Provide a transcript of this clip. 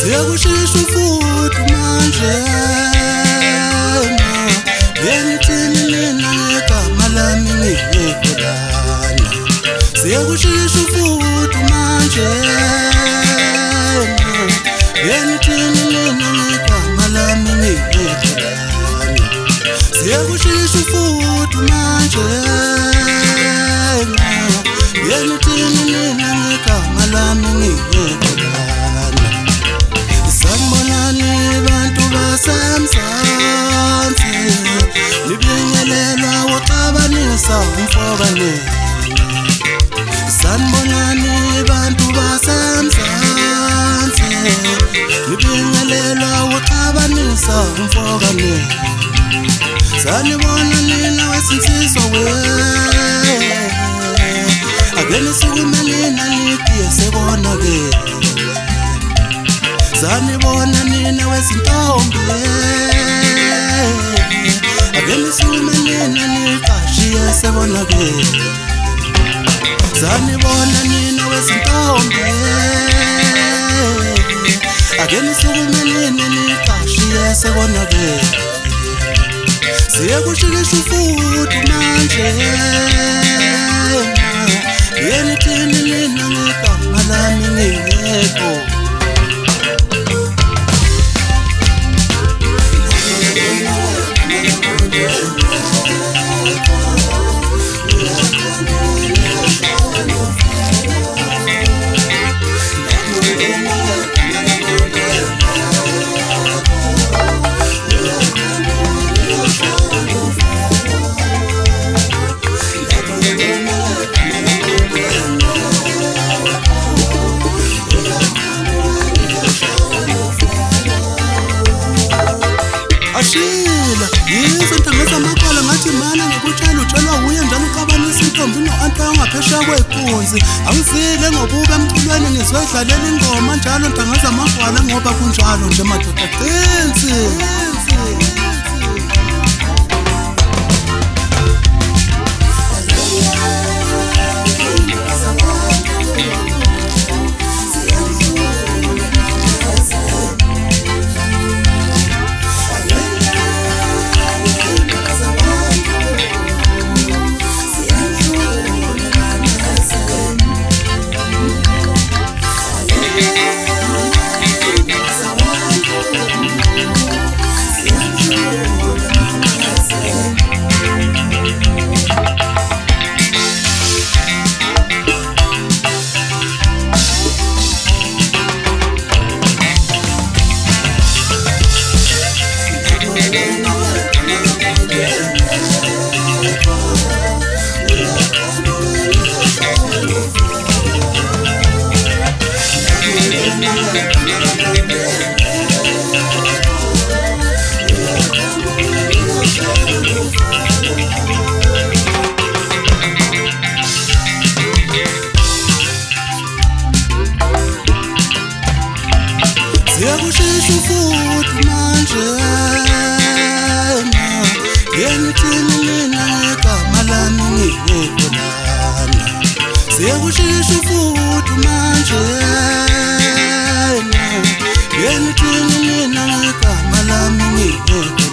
Siyakushisha futhi manje Yengithini mina ngegama lami ngingekho lana Siyakushisha futhi manje Yengithini mina ngegama lami ngingekho lana Siyakushisha futhi manje Yengithini mina ngegama lami ngingekho lana Sanibonani bantu basemzansi Nibingelelwa waxabanisa umfokane Sanibonani bantu basemzansi Nibingelelwa waxabanisa umfokane Sanibona nina wesinsizwa we Agenisukumelina nikiye sebona-ke Sanibona nina wezintombi Agenisukumelina niqashiye sebona-ke Sanibona nina wezintombi Agenisukumelina niqashiye sebona-ke Siyakushikisha futhi manje Yengithini mina ngegama lami ngingekho Ashila, yizo ntangeza amakwala ngathi mana ngokutshela utshelwa uye njalo uqabanisa intombi no-anti angaphesheya kwey'punzi Angizile ngobuka emculweni ngizwe idlalela ingoma njalo ntangeza amakwala ngoba kunjalo nje madoda qinsi Siyakushisha futhi manje Yengithini mina ngegama lami ngingekho lana Siyakushisha futhi manje Yengithini mina ngegama lami ngingekho